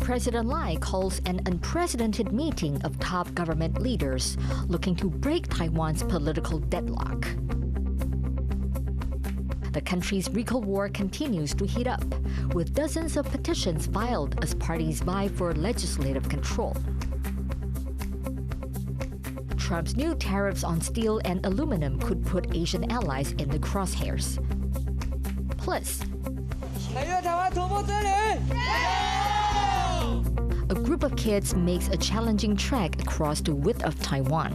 President Lai calls an unprecedented meeting of top government leaders looking to break Taiwan's political deadlock. The country's recall war continues to heat up, with dozens of petitions filed as parties vie for legislative control. Trump's new tariffs on steel and aluminum could put Asian allies in the crosshairs. Plus, a group of kids makes a challenging trek across the width of Taiwan.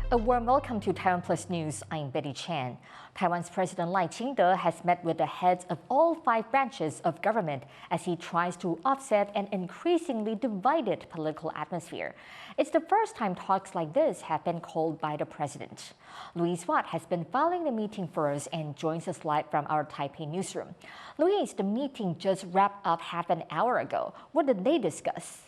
A warm welcome to TaiwanPlus News. I'm Betty Chan. Taiwan's President Lai Ching-te has met with the heads of all 5 branches of government as he tries to offset an increasingly divided political atmosphere. It's the first time talks like this have been called by the president. Louise Watt has been following the meeting for us and joins us live from our Taipei newsroom. Louise, the meeting just wrapped up half an hour ago. What did they discuss?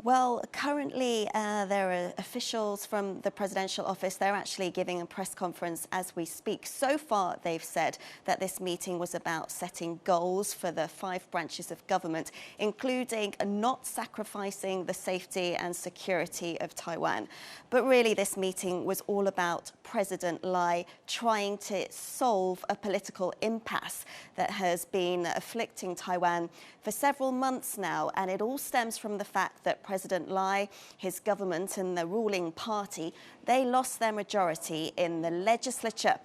Well, currently there are officials from the presidential office. They're actually giving a press conference as we speak. So far, they've said that this meeting was about setting goals for the 5 branches of government, including not sacrificing the safety and security of Taiwan. But really, this meeting was all about President Lai trying to solve a political impasse that has been afflicting Taiwan for several months now. And it all stems from the fact that President Lai, his government and the ruling party, they lost their majority in the legislature.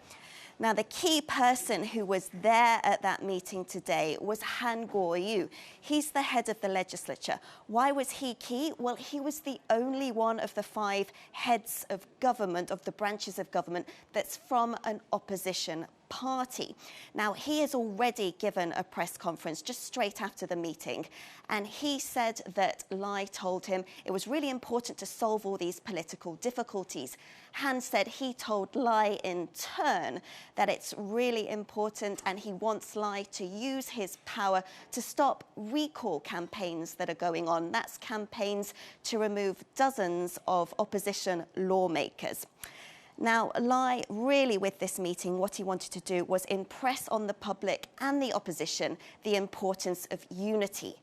Now, the key person who was there at that meeting today was Han Kuo-yu. He's the head of the legislature. Why was he key? Well, he was the only one of the 5 heads of government, of the branches of government, that's from an opposition party. Now, he has already given a press conference just straight after the meeting, and he said that Lai told him it was really important to solve all these political difficulties. Han said he told Lai in turn that it's really important and he wants Lai to use his power to stop recall campaigns that are going on. That's campaigns to remove dozens of opposition lawmakers. Now, Lai, really with this meeting, what he wanted to do was impress on the public and the opposition the importance of unity.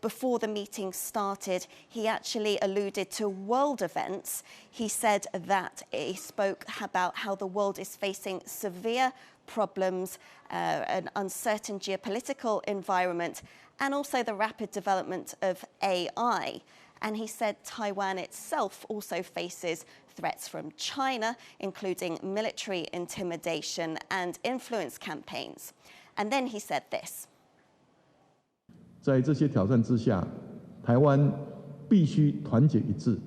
Before the meeting started, he actually alluded to world events. He said that he spoke about how the world is facing severe problems, an uncertain geopolitical environment, and also the rapid development of AI. And he said Taiwan itself also faces threats from China, including military intimidation and influence campaigns. And then he said this. 在这些挑战之下，台湾必须团结一致，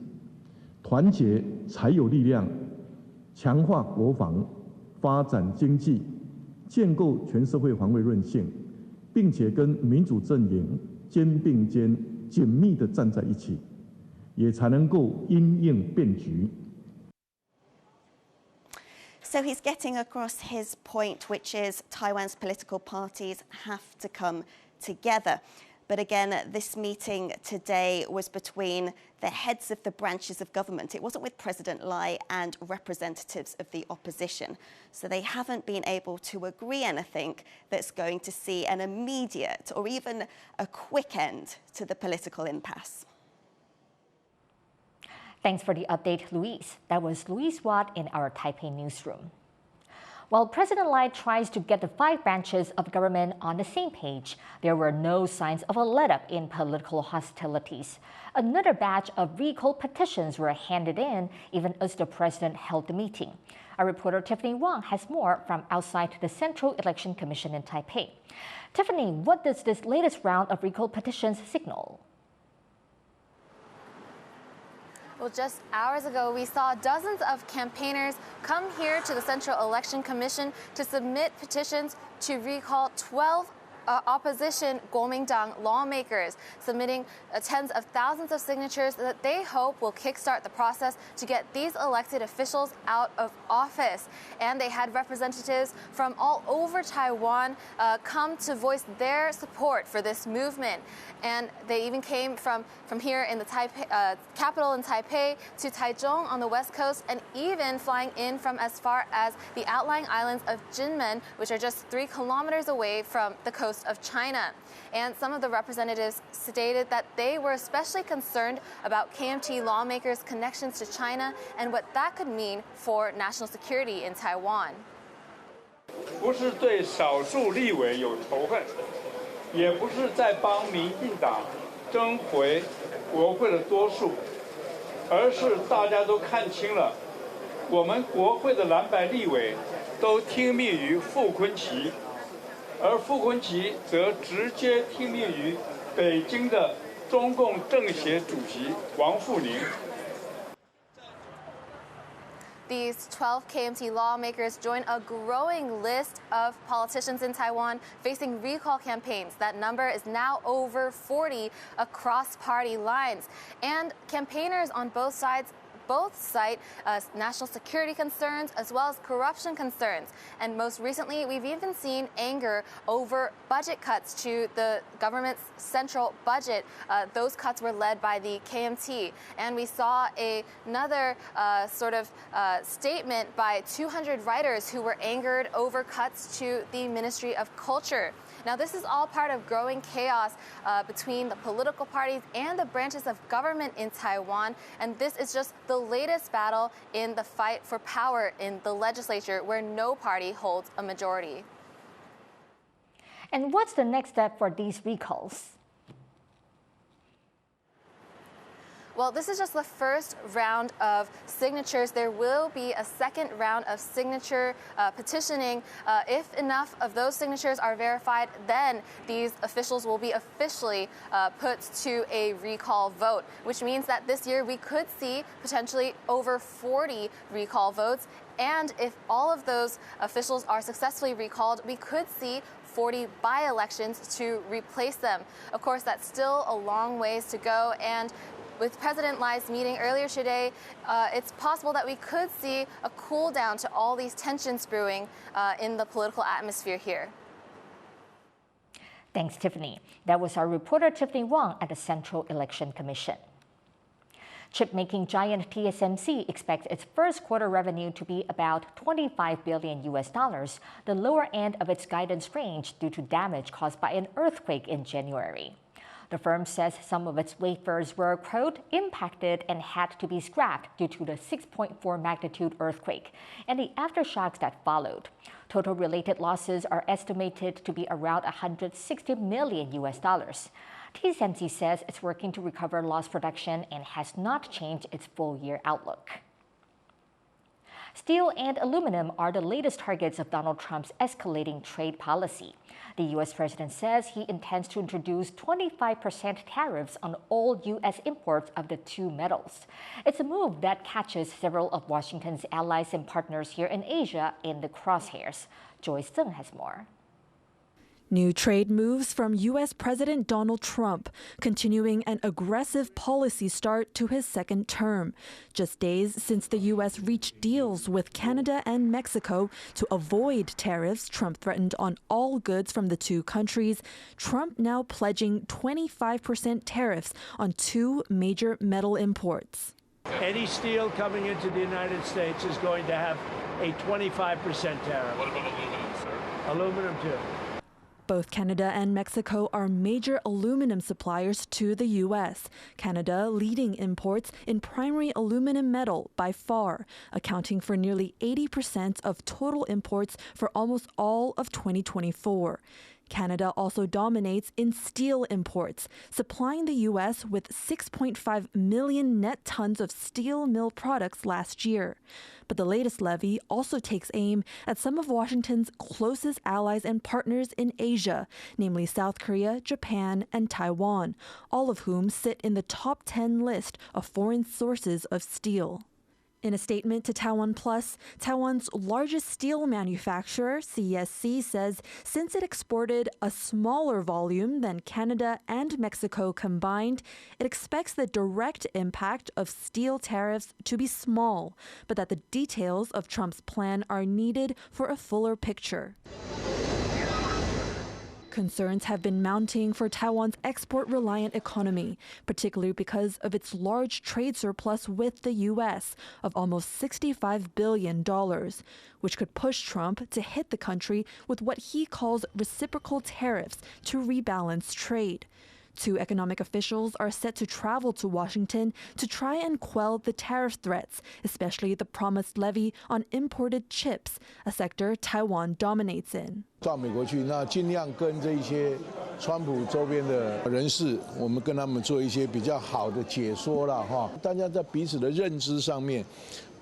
团结才有力量，强化国防，发展经济，建构全社会防卫韧性，并且跟民主阵营肩并肩、紧密地站在一起，也才能够因应变局。 So he's getting across his point, which is Taiwan's political parties have to come together. But again, this meeting today was between the heads of the branches of government. It wasn't with President Lai and representatives of the opposition. So they haven't been able to agree anything that's going to see an immediate or even a quick end to the political impasse. Thanks for the update, Louise. That was Louise Watt in our Taipei newsroom. While President Lai tries to get the 5 branches of government on the same page, there were no signs of a let-up in political hostilities. Another batch of recall petitions were handed in even as the president held the meeting. Our reporter Tiffany Wang has more from outside the Central Election Commission in Taipei. Tiffany, what does this latest round of recall petitions signal? Well, just hours ago, we saw dozens of campaigners come here to the Central Election Commission to submit petitions to recall 12 opposition Kuomintang lawmakers, submitting tens of thousands of signatures that they hope will kickstart the process to get these elected officials out of office. And they had representatives from all over Taiwan come to voice their support for this movement. And they even came from here in the capital in Taipei to Taichung on the west coast, and even flying in from as far as the outlying islands of Jinmen, which are just 3 kilometers away from the coast of China. And some of the representatives stated that they were especially concerned about KMT lawmakers' connections to China and what that could mean for national security in Taiwan. 不是对少数立委有仇恨，也不是在帮民进党争回国会的多数，而是大家都看清了，我们国会的蓝白立委都听命于傅昆萁，而傅昆萁则直接听命于北京的中共政协主席王沪宁。 These 12 KMT lawmakers join a growing list of politicians in Taiwan facing recall campaigns. That number is now over 40 across party lines. And campaigners on both sides cite national security concerns as well as corruption concerns. And most recently, we've even seen anger over budget cuts to the government's central budget. Those cuts were led by the KMT. And we saw another statement by 200 writers who were angered over cuts to the Ministry of Culture. Now, this is all part of growing chaos between the political parties and the branches of government in Taiwan. And this is just the latest battle in the fight for power in the legislature, where no party holds a majority. And what's the next step for these recalls? Well, this is just the first round of signatures. There will be a second round of signature petitioning. If enough of those signatures are verified, then these officials will be officially put to a recall vote, which means that this year we could see potentially over 40 recall votes. And if all of those officials are successfully recalled, we could see 40 by-elections to replace them. Of course, that's still a long ways to go. And with President Lai's meeting earlier today, it's possible that we could see a cool down to all these tensions brewing in the political atmosphere here. Thanks, Tiffany. That was our reporter Tiffany Wang at the Central Election Commission. Chip-making giant TSMC expects its first quarter revenue to be about $25 billion, the lower end of its guidance range due to damage caused by an earthquake in January. The firm says some of its wafers were, quote, impacted and had to be scrapped due to the 6.4 magnitude earthquake and the aftershocks that followed. Total related losses are estimated to be around $160 million. TSMC says it's working to recover lost production and has not changed its full-year outlook. Steel and aluminum are the latest targets of Donald Trump's escalating trade policy. The U.S. president says he intends to introduce 25% tariffs on all U.S. imports of the two metals. It's a move that catches several of Washington's allies and partners here in Asia in the crosshairs. Joyce Zeng has more. New trade moves from U.S. President Donald Trump, continuing an aggressive policy start to his second term. Just days since the U.S. reached deals with Canada and Mexico to avoid tariffs Trump threatened on all goods from the two countries, Trump now pledging 25% tariffs on two major metal imports. Any steel coming into the United States is going to have a 25% tariff. What about aluminum, sir? Aluminum, too. Both Canada and Mexico are major aluminum suppliers to the U.S., Canada leading imports in primary aluminum metal by far, accounting for nearly 80% of total imports for almost all of 2024. Canada also dominates in steel imports, supplying the U.S. with 6.5 million net tons of steel mill products last year. But the latest levy also takes aim at some of Washington's closest allies and partners in Asia, namely South Korea, Japan, and Taiwan, all of whom sit in the top 10 list of foreign sources of steel. In a statement to TaiwanPlus, Taiwan's largest steel manufacturer, CSC, says since it exported a smaller volume than Canada and Mexico combined, it expects the direct impact of steel tariffs to be small, but that the details of Trump's plan are needed for a fuller picture. Concerns have been mounting for Taiwan's export-reliant economy, particularly because of its large trade surplus with the U.S. of almost $65 billion, which could push Trump to hit the country with what he calls reciprocal tariffs to rebalance trade. Two economic officials are set to travel to Washington to try and quell the tariff threats, especially the promised levy on imported chips, a sector Taiwan dominates in. 到美国去，那尽量跟这些川普周边的人士，我们跟他们做一些比较好的解说啦，哈。大家在彼此的认知上面，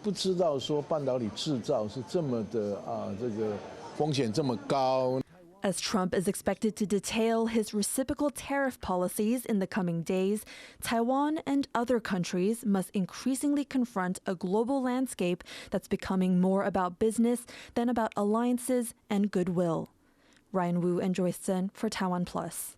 不知道说半导体制造是这么的这个风险这么高。 As Trump is expected to detail his reciprocal tariff policies in the coming days, Taiwan and other countries must increasingly confront a global landscape that's becoming more about business than about alliances and goodwill. Ryan Wu and Joyce Sun for TaiwanPlus.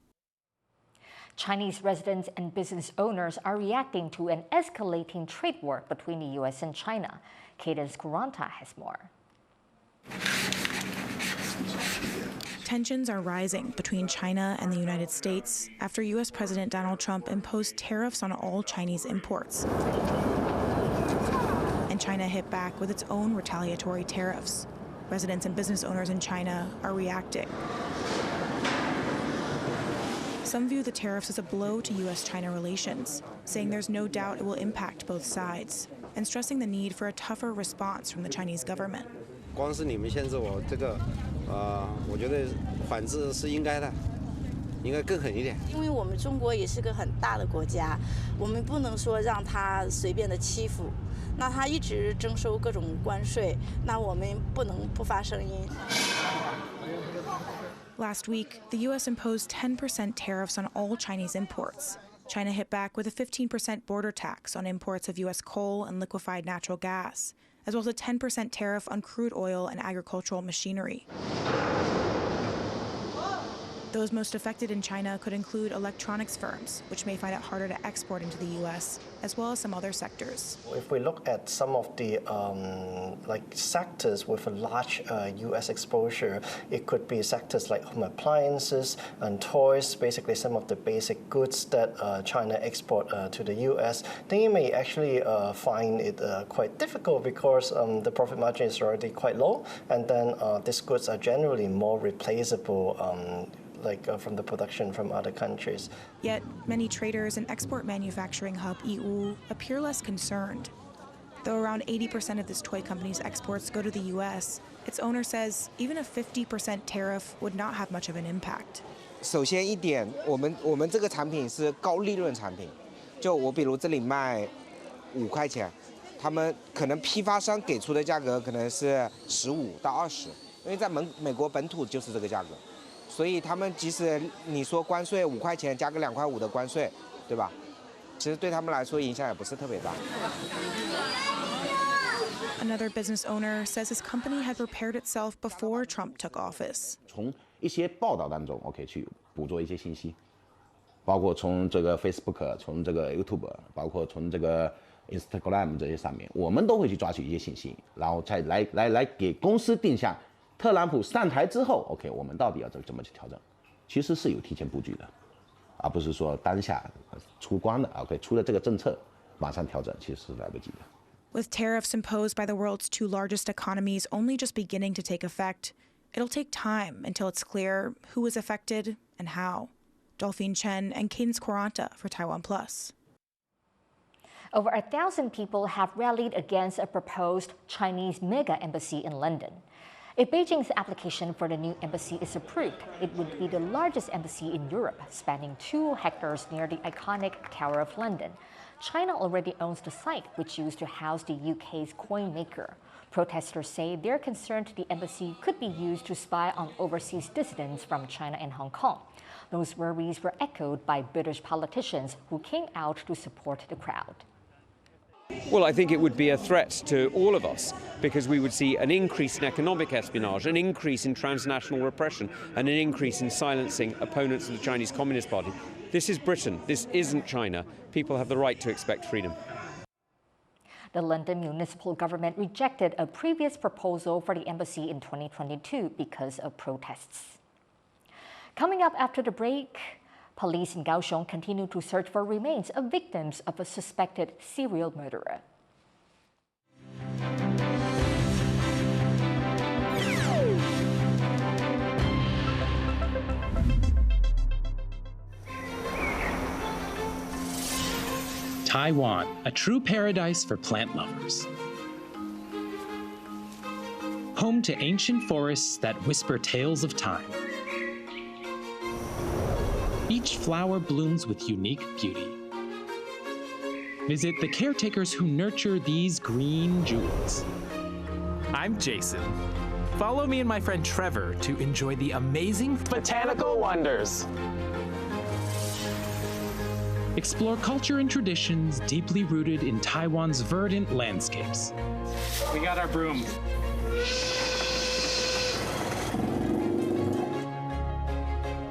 Chinese residents and business owners are reacting to an escalating trade war between the U.S. and China. Cadence Kuranta has more. Tensions are rising between China and the United States after U.S. President Donald Trump imposed tariffs on all Chinese imports. And China hit back with its own retaliatory tariffs. Residents and business owners in China are reacting. Some view the tariffs as a blow to U.S.-China relations, saying there's no doubt it will impact both sides, and stressing the need for a tougher response from the Chinese government. 光是你们限制我这个，我觉得反制是应该的，应该更狠一点。因为我们中国也是个很大的国家，我们不能说让他随便的欺负。那他一直征收各种关税，那我们不能不发声音。Last week, the U.S. imposed 10% tariffs on all Chinese imports. China hit back with a 15% border tax on imports of U.S. coal and liquefied natural gas, as well as a 10% tariff on crude oil and agricultural machinery. Those most affected in China could include electronics firms, which may find it harder to export into the U.S., as well as some other sectors. If we look at some of the sectors with a large U.S. exposure, it could be sectors like home appliances and toys, basically some of the basic goods that China export to the U.S. They may actually find it quite difficult because the profit margin is already quite low, and then these goods are generally more replaceable from the production from other countries. Yet, many traders and export manufacturing hub Yiwu appear less concerned. Though around 80% of this toy company's exports go to the U.S., its owner says even a 50% tariff would not have much of an impact. 首先一点，我们这个产品是高利润产品，就我比如这里卖5块钱，他们可能批发商给出的价格可能是15到20，因为在美国本土就是这个价格。 所以他们即使你说关税5块钱加个2块5的关税，对吧？其实对他们来说影响也不是特别大。Another business owner says his company had prepared itself before Trump took office. 从一些报道当中 ，OK 去捕捉一些信息，包括从这个 Facebook、从这个 YouTube、包括从这个 Instagram 这些上面，我们都会去抓取一些信息，然后再来给公司定向。 特朗普上台之后 ，OK， 我们到底要怎么去调整？其实是有提前布局的，而不是说当下出关了 ，OK， 出了这个政策马上调整，其实是来不及的。With tariffs imposed by the world's two largest economies only just beginning to take effect, it'll take time until it's clear who is affected and how. Dolphine Chen and Cadence Kuranta for TaiwanPlus. Over 1,000 people have rallied against a proposed Chinese mega embassy in London. If Beijing's application for the new embassy is approved, it would be the largest embassy in Europe, spanning 2 hectares near the iconic Tower of London. China already owns the site, which used to house the UK's coin maker. Protesters say they're concerned the embassy could be used to spy on overseas dissidents from China and Hong Kong. Those worries were echoed by British politicians who came out to support the crowd. Well, I think it would be a threat to all of us because we would see an increase in economic espionage, an increase in transnational repression, and an increase in silencing opponents of the Chinese Communist Party. This is Britain. This isn't China. People have the right to expect freedom. The London municipal government rejected a previous proposal for the embassy in 2022 because of protests. Coming up after the break, police in Kaohsiung continue to search for remains of victims of a suspected serial murderer. Taiwan, a true paradise for plant lovers. Home to ancient forests that whisper tales of time. Each flower blooms with unique beauty. Visit the caretakers who nurture these green jewels. I'm Jason. Follow me and my friend Trevor to enjoy the amazing botanical wonders. Explore culture and traditions deeply rooted in Taiwan's verdant landscapes. We got our broom.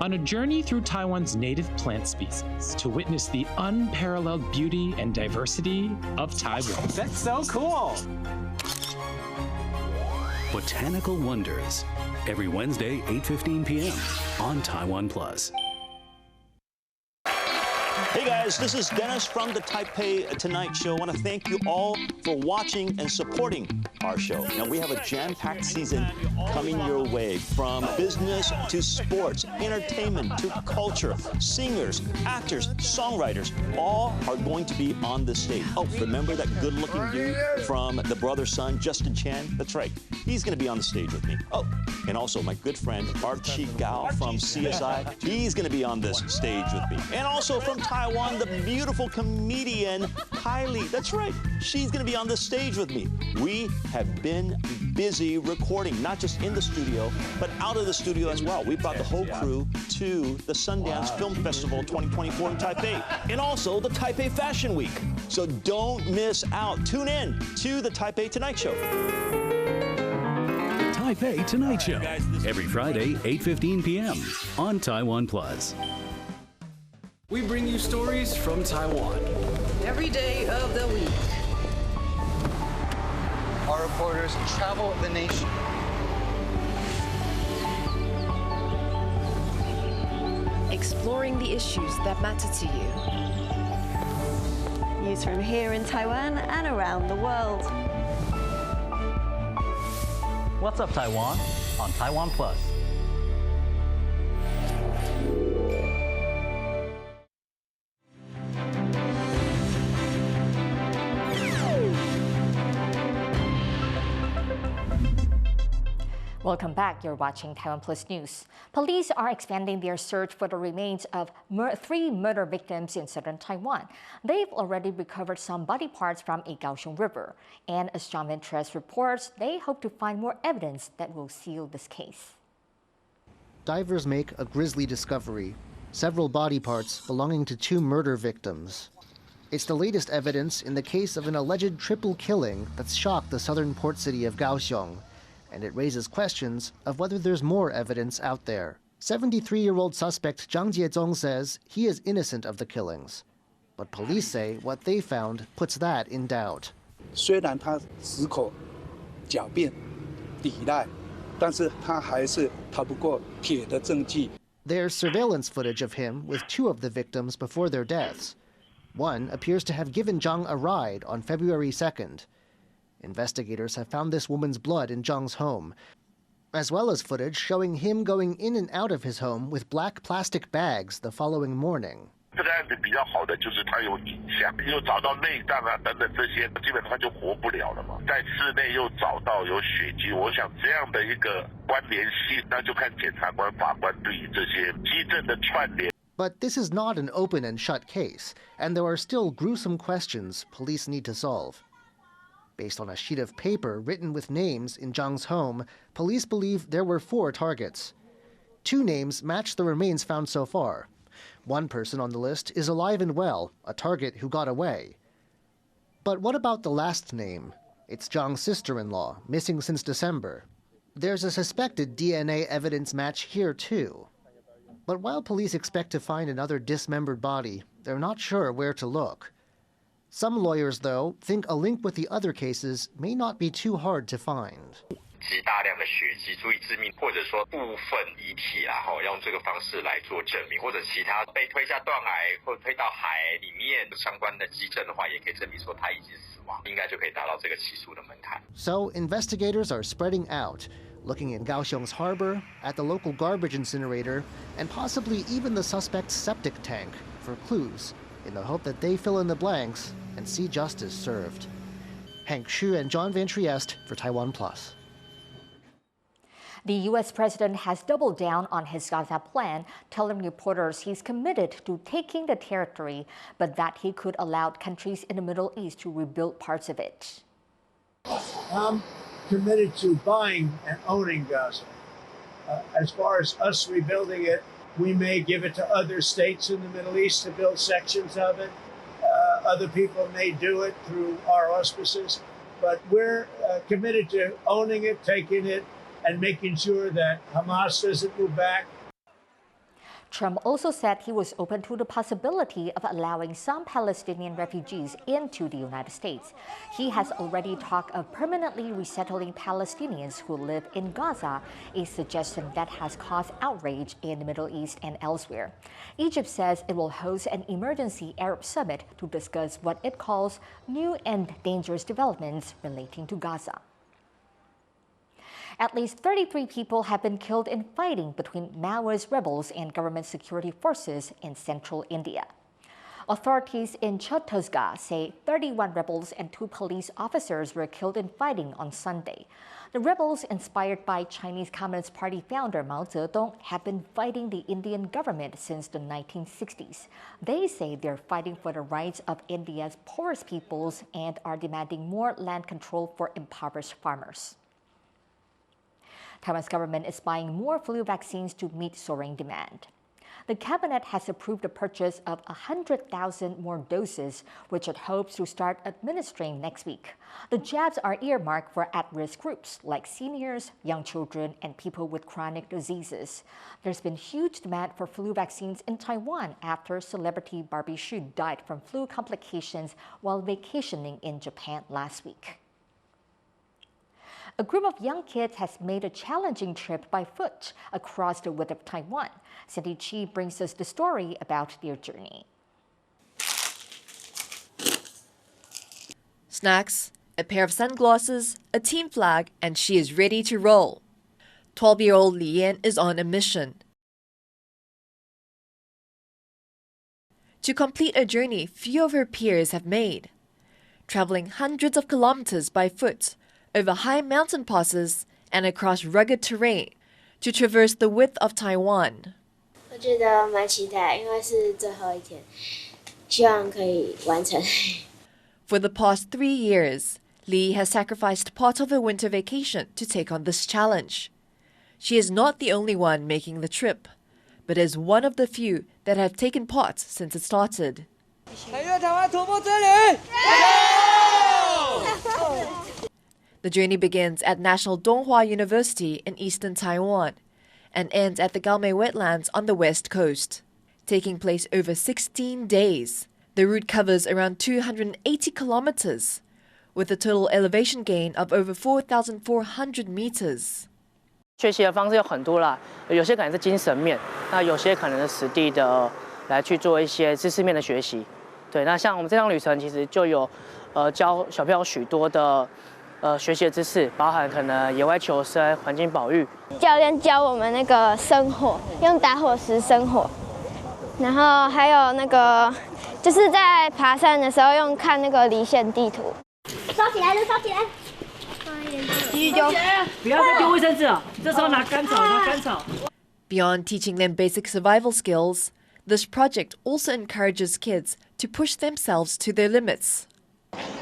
On a journey through Taiwan's native plant species to witness the unparalleled beauty and diversity of Taiwan. That's so cool! Botanical Wonders, every Wednesday, 8:15 p.m. on TaiwanPlus. Hey guys, this is Dennis from the Taipei Tonight Show. I want to thank you all for watching and supporting our show. Now we have a jam-packed season coming your way, from business to sports, entertainment to culture. Singers, actors, songwriters, all are going to be on the stage. Oh, remember that good-looking dude from The Brother Son, Justin Chan? That's right. He's going to be on the stage with me. Oh, and also my good friend Archie Gao from CSI. He's going to be on this stage with me. And also from Taiwan, the beautiful comedian Kylie. That's right. She's going to be on the stage with me. We have been busy recording, not just in the studio, but out of the studio as well. We brought the whole crew to the Sundance Film Festival 2024 in Taipei, and also the Taipei Fashion Week. So don't miss out. Tune in to the Taipei Tonight Show. Taipei Tonight Show, every Friday, 8:15 p.m. on TaiwanPlus. We bring you stories from Taiwan every day of the week. Our reporters travel the nation. Exploring the issues that matter to you. News from here in Taiwan and around the world. What's up, Taiwan? On TaiwanPlus. Welcome back. You're watching TaiwanPlus News. Police are expanding their search for the remains of 3 murder victims in southern Taiwan. They've already recovered some body parts from a Kaohsiung river. And as John Ventres reports, they hope to find more evidence that will seal this case. Divers make a grisly discovery: several body parts belonging to 2 murder victims. It's the latest evidence in the case of an alleged triple killing that's shocked the southern port city of Kaohsiung. And it raises questions of whether there's more evidence out there. 73-year-old suspect Zhang Jiezong says he is innocent of the killings. But police say what they found puts that in doubt. 虽然他死口狡辩抵赖，但是他还是逃不过铁的证据。 There's surveillance footage of him with 2 of the victims before their deaths. One appears to have given Zhang a ride on February 2nd. Investigators have found this woman's blood in Zhang's home, as well as footage showing him going in and out of his home with black plastic bags the following morning. 这个案子比较好的就是它有影像，又找到内脏啊等等这些，基本上就活不了了嘛。在室内又找到有血迹，我想这样的一个关联性，那就看检察官、法官对于这些基证的串联。 But this is not an open and shut case, and there are still gruesome questions police need to solve. Based on a sheet of paper written with names in Zhang's home, police believe there were 4 targets. 2 names match the remains found so far. One person on the list is alive and well, a target who got away. But what about the last name? It's Zhang's sister-in-law, missing since December. There's a suspected DNA evidence match here, too. But while police expect to find another dismembered body, they're not sure where to look. Some lawyers, though, think a link with the other cases may not be too hard to find. 极大量的血迹足以致命，或者说部分遗体啦，用这个方式来做证明，或者其他被推下断崖或推到海里面相关的基证的话，也可以证明说他已经死亡，应该就可以达到这个起诉的门槛。So investigators are spreading out, looking in Kaohsiung's harbor, at the local garbage incinerator, and possibly even the suspect's septic tank for clues, in the hope that they fill in the blanks and see justice served. Hank Xu and John Van Trieste for TaiwanPlus. The U.S. president has doubled down on his Gaza plan, telling reporters he's committed to taking the territory, but that he could allow countries in the Middle East to rebuild parts of it. I'm committed to buying and owning Gaza. As far as us rebuilding it, we may give it to other states in the Middle East to build sections of it. Other people may do it through our auspices, but we're committed to owning it, taking it, and making sure that Hamas doesn't move back. Trump also said he was open to the possibility of allowing some Palestinian refugees into the United States. He has already talked of permanently resettling Palestinians who live in Gaza, a suggestion that has caused outrage in the Middle East and elsewhere. Egypt says it will host an emergency Arab summit to discuss what it calls new and dangerous developments relating to Gaza. At least 33 people have been killed in fighting between Maoist rebels and government security forces in central India. Authorities in Chhattisgarh say 31 rebels and 2 police officers were killed in fighting on Sunday. The rebels, inspired by Chinese Communist Party founder Mao Zedong, have been fighting the Indian government since the 1960s. They say they're fighting for the rights of India's poorest peoples and are demanding more land control for impoverished farmers. Taiwan's government is buying more flu vaccines to meet soaring demand. The cabinet has approved the purchase of 100,000 more doses, which it hopes to start administering next week. The jabs are earmarked for at-risk groups like seniors, young children, and people with chronic diseases. There's been huge demand for flu vaccines in Taiwan after celebrity Barbie Hsu died from flu complications while vacationing in Japan last week. A group of young kids has made a challenging trip by foot across the width of Taiwan. Cindy Chi brings us the story about their journey. Snacks, a pair of sunglasses, a team flag, and she is ready to roll. 12-year-old Li Yan is on a mission. To complete a journey few of her peers have made, traveling hundreds of kilometers by foot, over high mountain passes and across rugged terrain to traverse the width of Taiwan. 我觉得蛮期待，因为是最后一天，希望可以完成。For the past 3 years, Li has sacrificed part of her winter vacation to take on this challenge. She is not the only one making the trip, but is one of the few that have taken part since it started. The journey begins at National Donghua University in eastern Taiwan and ends at the Galmei wetlands on the west coast. Taking place over 16 days, the route covers around 280 kilometers, with a total elevation gain of over 4,400 meters. 学习的方式有很多啦，有些可能是精神面，那有些可能是实地的来去做一些知识面的学习。对，那像我们这趟旅程其实就有教小朋友许多的学习的知识，包含可能野外求生、环境保育。教练教我们那个生火，用打火石生火，然后还有那个就是在爬山的时候用看那个离线地图。烧起来了，烧起来！继续丢，不要再丢卫生纸了，这时候拿干草，拿干草。Beyond teaching them basic survival skills, this project also encourages kids to push themselves to their limits.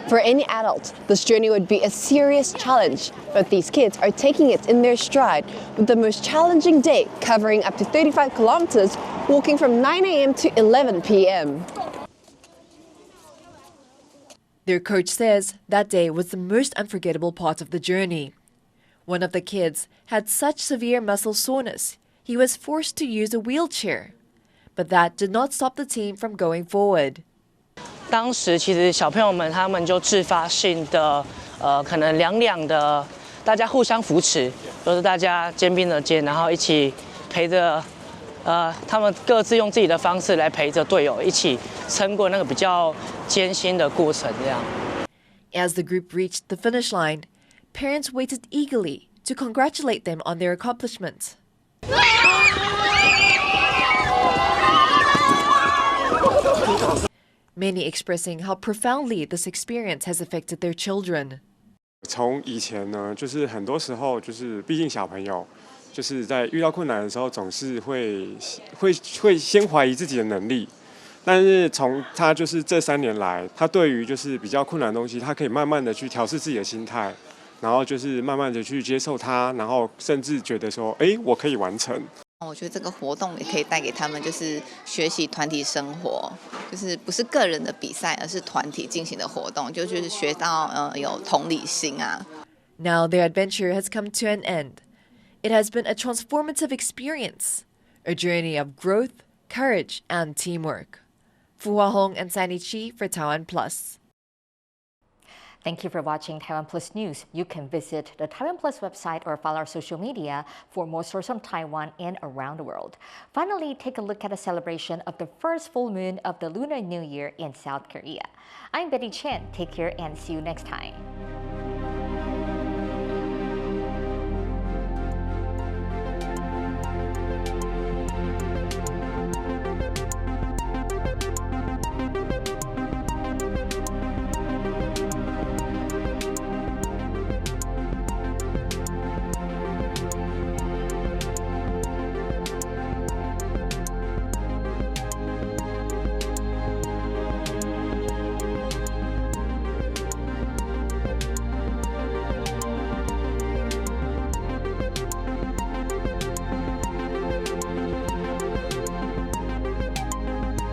For any adult, this journey would be a serious challenge, but these kids are taking it in their stride, with the most challenging day covering up to 35 kilometers, walking from 9 a.m. to 11 p.m. Their coach says that day was the most unforgettable part of the journey. One of the kids had such severe muscle soreness, he was forced to use a wheelchair. But that did not stop the team from going forward. 当时其实小朋友们他们就自发性的，可能两的，大家互相扶持，都是大家肩并着肩，然后一起陪着，他们各自用自己的方式来陪着队友一起撑过那个比较艰辛的过程。这样。As the group reached the finish line, parents waited eagerly to congratulate them on their accomplishment. Many expressing how profoundly this experience has affected their children. 从以前呢，就是很多时候，就是毕竟小朋友，就是在遇到困难的时候，总是会先怀疑自己的能力。但是从他就是这3年来，他对于就是比较困难的东西，他可以慢慢的去调试自己的心态，然后就是慢慢的去接受它，然后甚至觉得说，我可以完成。我觉得这个活动也可以带给他们，就是学习团体生活，就是不是个人的比赛，而是团体进行的活动，就是学到有同理心啊。Now their adventure has come to an end. It has been a transformative experience, a journey of growth, courage, and teamwork. Fu Hua-hong and Sandy Chi for TaiwanPlus. Thank you for watching Taiwan Plus News. You can visit the Taiwan Plus website or follow our social media for more stories from Taiwan and around the world. Finally, take a look at a celebration of the first full moon of the Lunar New Year in South Korea. I'm Betty Chen. Take care and see you next time.